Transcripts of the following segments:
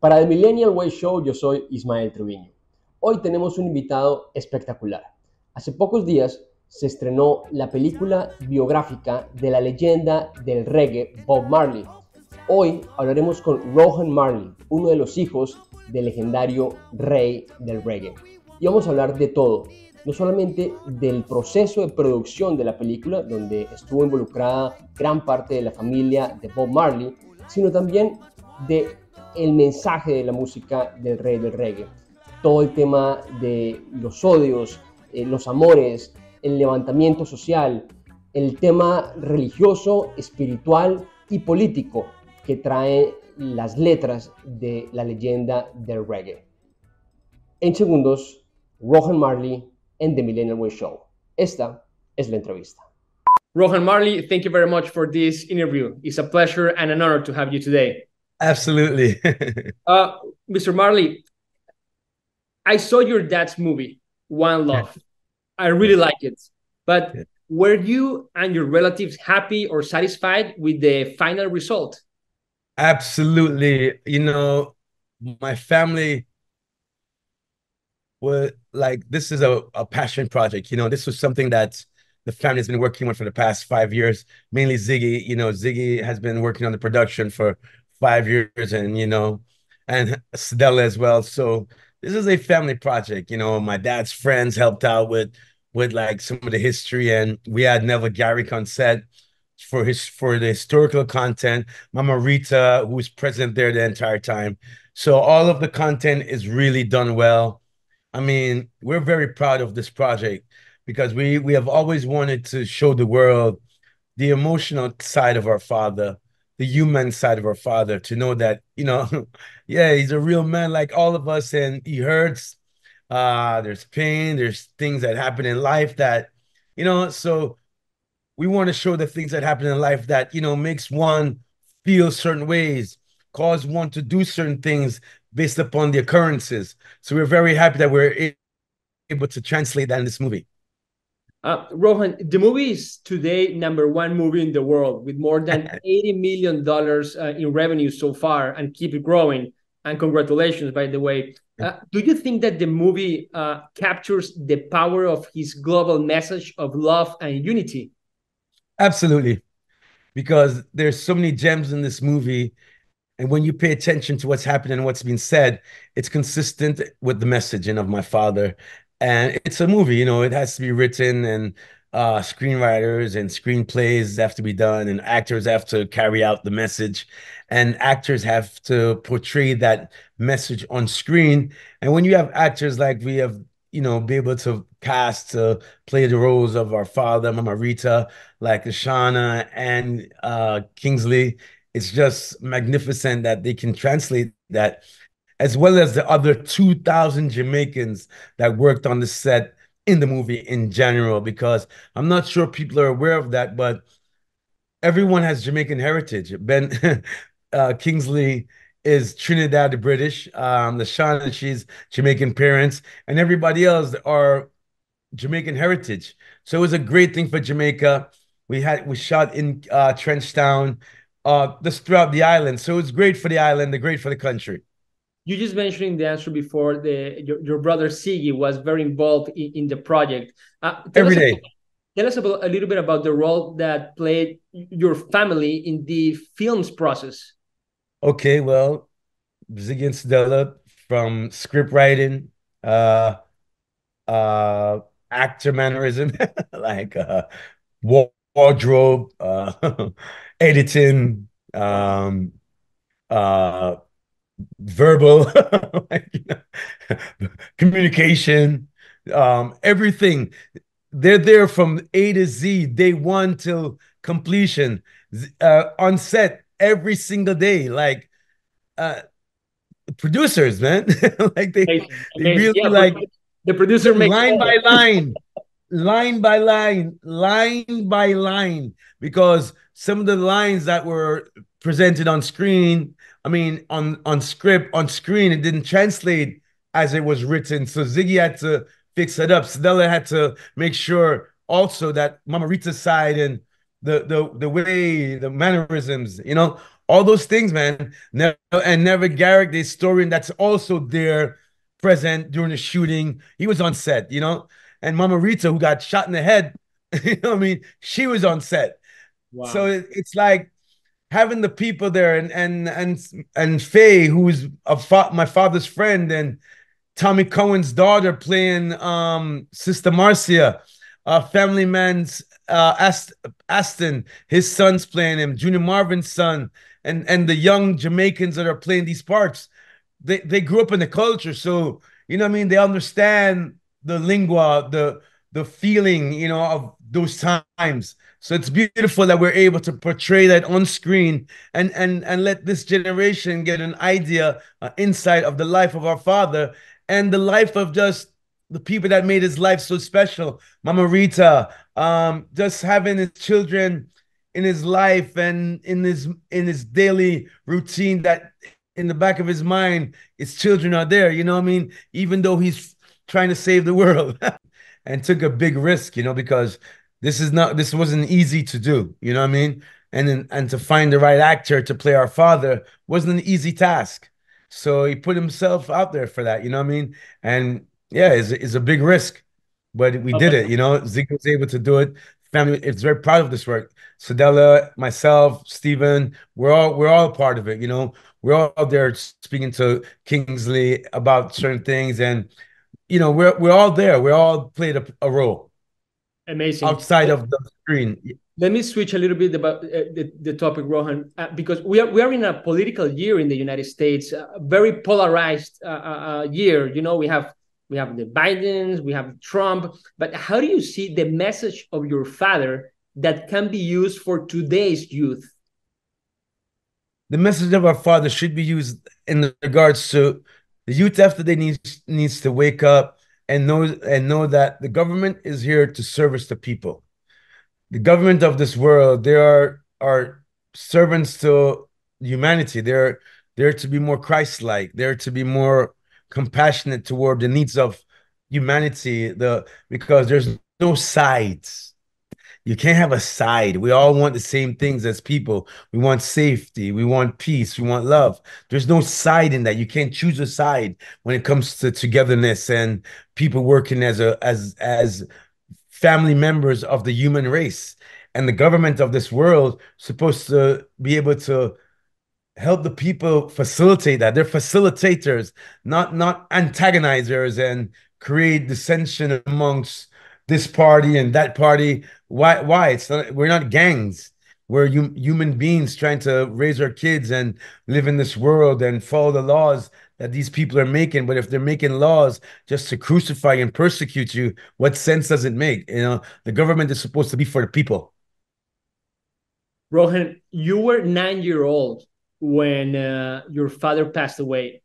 Para el Millennial Way Show, yo soy Ismael Treviño. Hoy tenemos un invitado espectacular. Hace pocos días se estrenó la película biográfica de la leyenda del reggae Bob Marley. Hoy hablaremos con Rohan Marley, uno de los hijos del legendario rey del reggae. Y vamos a hablar de todo, no solamente del proceso de producción de la película, donde estuvo involucrada gran parte de la familia de Bob Marley, sino también de el mensaje de la música del rey del reggae. Todo el tema de los odios, los amores, el levantamiento social, el tema religioso, espiritual y político que trae las letras de la leyenda del reggae. En segundos, Rohan Marley en The Millennial Way Show. Esta es la entrevista. Rohan Marley, thank you very much for this interview. It's a pleasure and an honor to have you today. Absolutely. Mr. Marley, I saw your dad's movie, One Love. I really like it. But were you and your relatives happy or satisfied with the final result? Absolutely. You know, my family was like, this is a passion project. You know, this was something that the family has been working on for the past 5 years. Mainly Ziggy. You know, Ziggy has been working on the production for 5 years, and Stella as well. So this is a family project. You know, my dad's friends helped out with like some of the history, and we had Neville Garrick on set for the historical content. Mama Rita, who was present there the entire time. So all of the content is really done well. I mean, we're very proud of this project because we have always wanted to show the world the emotional side of our father, the human side of our father, to know that, you know, yeah, he's a real man like all of us, and he hurts. There's pain, there's things that happen in life that, you know, so we want to show the things that happen in life that, you know, makes one feel certain ways, cause one to do certain things based upon the occurrences. So we're very happy that we're able to translate that in this movie. Rohan, the movie is today #1 movie in the world with more than $80 million in revenue so far and keep growing. And congratulations, by the way. Do you think that the movie captures the power of his global message of love and unity? Absolutely, because there's so many gems in this movie. And when you pay attention to what's happening and what's being said, it's consistent with the messaging of my father. And it's a movie, you know, it has to be written, and screenwriters and screenplays have to be done, and actors have to carry out the message, and actors have to portray that message on screen. And when you have actors like we have, you know, be able to cast to play the roles of our father, Mama Rita, like Ashana and Kingsley, it's just magnificent that they can translate that, as well as the other 2,000 Jamaicans that worked on the set in the movie in general, because I'm not sure people are aware of that, but everyone has Jamaican heritage. Ben Kingsley is Trinidad the British, Lashana, she's Jamaican parents, and everybody else are Jamaican heritage. So it was a great thing for Jamaica. We shot in Trenchtown, just throughout the island. So it's great for the island, great for the country. You just mentioned in the answer before your brother Siggy was very involved in the project. Every day. Tell us about, a little bit about the role that played your family in the film's process. Okay, well, Ziggy and Stella, from script writing, uh, uh, actor mannerism, like wardrobe, editing, uh, verbal, like, you know, communication, everything. They're there from A to Z, day one till completion, on set every single day. Like producers, man, like Amazing. they really Yeah, like the producer makes line by line, line by line, line by line, because some of the lines that were presented on screen, I mean, on script, on screen, it didn't translate as it was written. So Ziggy had to fix it up. Stella had to make sure also that Mama Rita's side and the way, the mannerisms, you know, all those things, man. Never Garrick, the historian that's also there present during the shooting. He was on set, you know. And Mama Rita, who got shot in the head, you know what I mean? She was on set. So Wow. it's like having the people there, and Faye, who's my father's friend, and Tommy Cohen's daughter playing Sister Marcia, Family Man's Aston, his son's playing him, Junior Marvin's son, and the young Jamaicans that are playing these parts. They grew up in the culture, so you know what I mean. They understand the lingua, the feeling, you know, of those times. So it's beautiful that we're able to portray that on screen and let this generation get an idea, insight of the life of our father and the life of just the people that made his life so special. Mama Rita, just having his children in his life and in his daily routine, that in the back of his mind, his children are there. You know what I mean? Even though he's trying to save the world and took a big risk, you know, because this wasn't easy to do. You know what I mean? And to find the right actor to play our father wasn't an easy task. So he put himself out there for that, you know what I mean? And yeah, it's a big risk, but we did it, you know. Zeke was able to do it. Family, it's very proud of this work. Sadella, myself, Stephen, we're all part of it, you know. We're all out there speaking to Kingsley about certain things, and you know, we're all there. We all played a role Amazing. outside of the screen. Let me switch a little bit about the topic, Rohan, because we are in a political year in the United States, a very polarized year. You know, we have the Bidens, we have Trump, but how do you see the message of your father that can be used for today's youth? The message of our father should be used in regards to the youth after they needs to wake up and know that the government is here to service the people. The government of this world, they are servants to humanity. They're there to be more Christ-like. They're to be more compassionate toward the needs of humanity. Because there's no sides. You can't have a side. We all want the same things as people. We want safety. We want peace. We want love. There's no side in that. You can't choose a side when it comes to togetherness and people working as family members of the human race. And the government of this world supposed to be able to help the people facilitate that. They're facilitators, not antagonizers and create dissension amongst this party and that party. Why? We're not gangs. We're human beings trying to raise our kids and live in this world and follow the laws that these people are making. But if they're making laws just to crucify and persecute you, what sense does it make? You know, the government is supposed to be for the people. Rohan, you were 9 years old when your father passed away.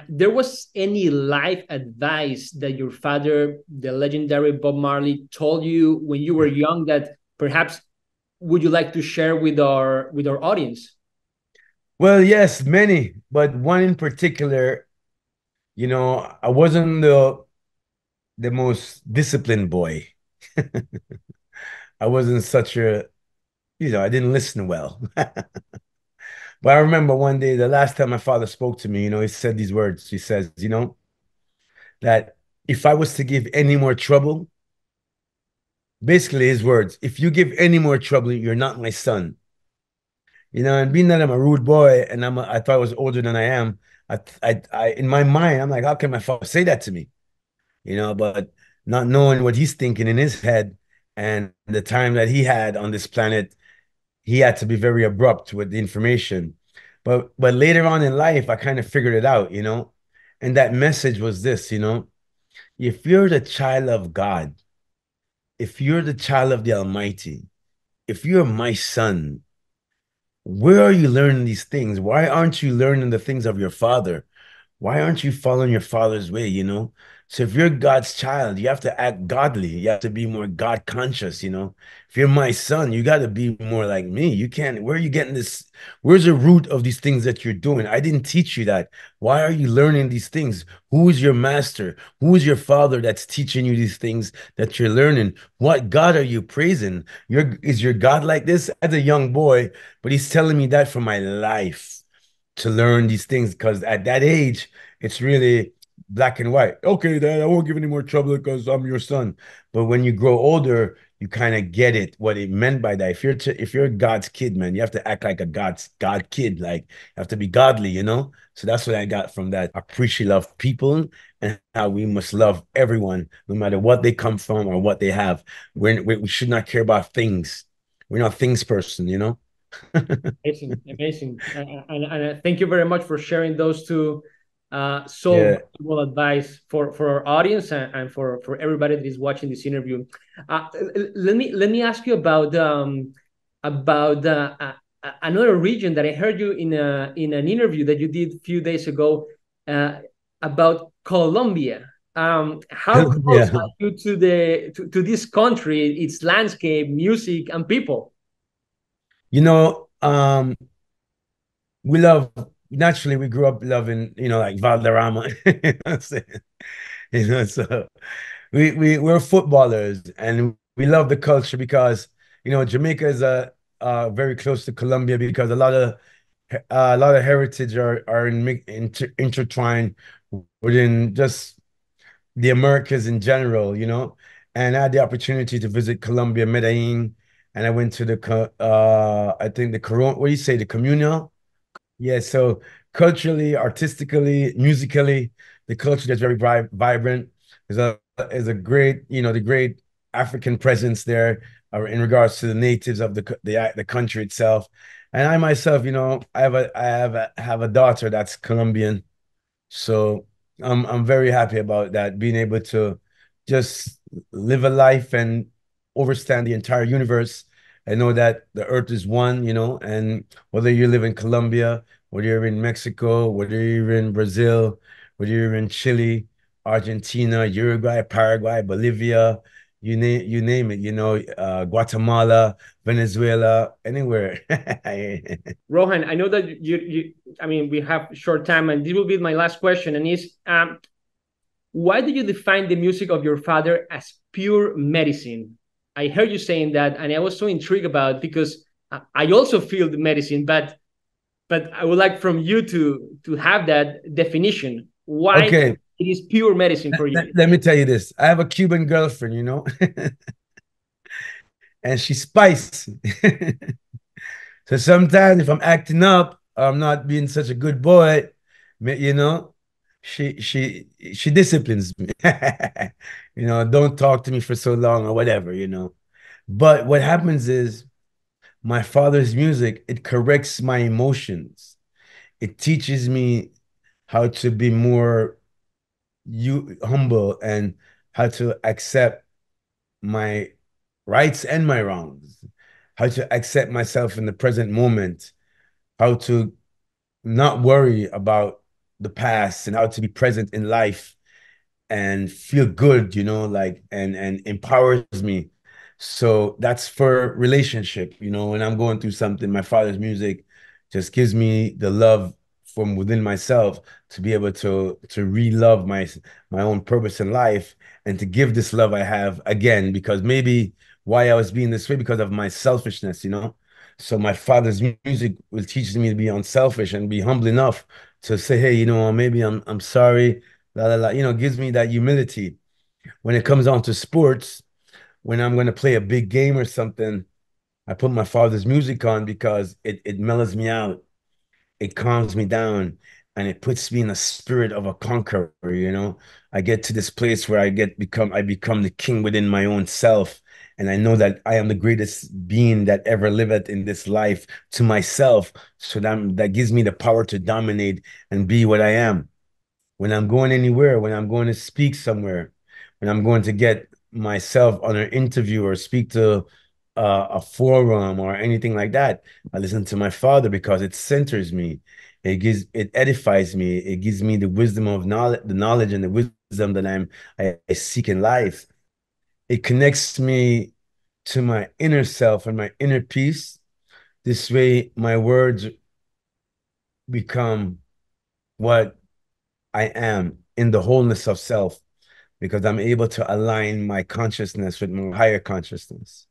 There was any life advice that your father, the legendary Bob Marley, told you when you were young that perhaps would you like to share with our audience? Well, yes, many, but one in particular, you know, I wasn't the most disciplined boy. I wasn't such a, I didn't listen well. But I remember one day, the last time my father spoke to me, he said these words. He says, that if I was to give any more trouble, basically his words, if you give any more trouble, you're not my son. And being that I'm a rude boy and I thought I was older than I am, in my mind, I'm like, how can my father say that to me? But not knowing what he's thinking in his head and the time that he had on this planet, he had to be very abrupt with the information. But later on in life, I kind of figured it out, and that message was this, if you're the child of God, if you're the child of the Almighty, if you're my son, where are you learning these things? Why aren't you learning the things of your father? why aren't you following your father's way, you know? So if you're God's child, you have to act godly. You have to be more God conscious, you know? If you're my son, you got to be more like me. You can't, where are you getting this? Where's the root of these things that you're doing? I didn't teach you that. Why are you learning these things? Who is your master? Who is your father that's teaching you these things that you're learning? What God are you praising? Is your God like this? As a young boy, but he's telling me that for my life to learn these things because at that age, it's really black and white. Okay, Dad, I won't give any more trouble because I'm your son. But when you grow older, you kind of get it what it meant by that. If you're God's kid, man, you have to act like a God kid. Like you have to be godly, you know. So that's what I got from that. I appreciate love people and how we must love everyone, no matter what they come from or what they have. We should not care about things. We're not things person, you know. Amazing, amazing. And thank you very much for sharing those two so Yeah. valuable advice for our audience and for everybody that is watching this interview. Let me ask you about another region that I heard you in an interview that you did a few days ago uh, about Colombia. How close Yeah. are you to this country, its landscape, music, and people? You know, we love naturally we grew up loving, you know, like Valderrama. You know what I'm saying? You know, so we're footballers and we love the culture because, you know, Jamaica is very close to Colombia because a lot of heritage are intertwined within just the Americas in general, you know. And I had the opportunity to visit Colombia, Medellin, and I went to I think the Corona, what do you say, the Communal? Yeah, so culturally, artistically, musically, the culture is very vibrant. There's a great, you know, the great African presence there in regards to the natives of the country itself. And I myself, you know, I have a daughter that's Colombian, so I'm very happy about that, being able to just live a life and understand the entire universe. I know that the earth is one, you know, and whether you live in Colombia, whether you're in Mexico, whether you're in Brazil, whether you're in Chile, Argentina, Uruguay, Paraguay, Bolivia, you name it, you know, Guatemala, Venezuela, anywhere. Rohan, I know that I mean, we have short time, and this will be my last question. And is why do you define the music of your father as pure medicine? I heard you saying that, and I was so intrigued about it because I also feel the medicine, but I would like from you to have that definition. Why Okay, it is pure medicine for you? let me tell you this. I have a Cuban girlfriend, you know, and she's spicy. So sometimes if I'm acting up or I'm not being such a good boy, you know, she disciplines me. You know, don't talk to me for so long or whatever, you know. But what happens is my father's music, it corrects my emotions. It teaches me how to be more humble and how to accept my rights and my wrongs, how to accept myself in the present moment, how to not worry about the past and how to be present in life and feel good, you know, like and empowers me. So that's for relationship, you know, when I'm going through something, my father's music just gives me the love from within myself to be able to re-love my own purpose in life and to give this love I have again, because maybe why I was being this way because of my selfishness, you know. So my father's music will teach me to be unselfish and be humble enough to say, hey, you know, maybe I'm sorry, la la la, you know, gives me that humility. When it comes on to sports, when I'm going to play a big game or something, I put my father's music on because it mellows me out, it calms me down, and it puts me in a spirit of a conqueror, you know. I get to this place where I become the king within my own self, and I know that I am the greatest being that ever lived in this life to myself. So that gives me the power to dominate and be what I am. When I'm going anywhere, when I'm going to speak somewhere, when I'm going to get myself on an interview or speak to a forum or anything like that, I listen to my father because it centers me. It edifies me. It gives me the wisdom of knowledge, the knowledge and the wisdom that I seek in life. It connects me to my inner self and my inner peace. This way, my words become what I am in the wholeness of self, because I'm able to align my consciousness with my higher consciousness.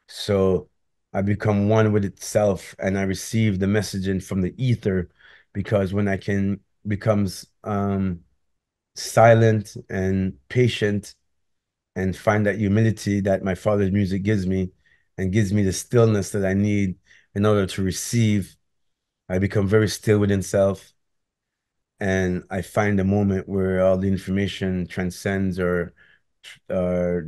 So I become one with itself, and I receive the messaging from the ether, because when I can becomes silent and patient and find that humility that my father's music gives me, and gives me the stillness that I need in order to receive, I become very still within self, and I find a moment where all the information transcends or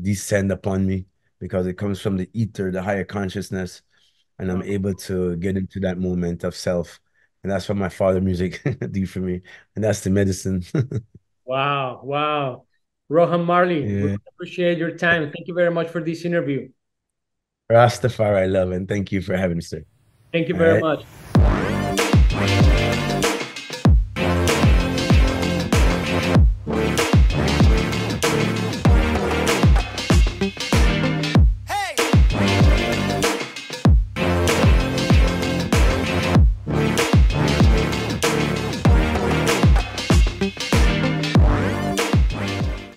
descend upon me, because it comes from the ether, the higher consciousness, and I'm able to get into that moment of self. And that's what my father music do for me. And that's the medicine. Wow, wow. Rohan Marley, we Yeah. appreciate your time. Thank you very much for this interview. Rastafari love, and thank you for having me, sir. Thank you All very right. much.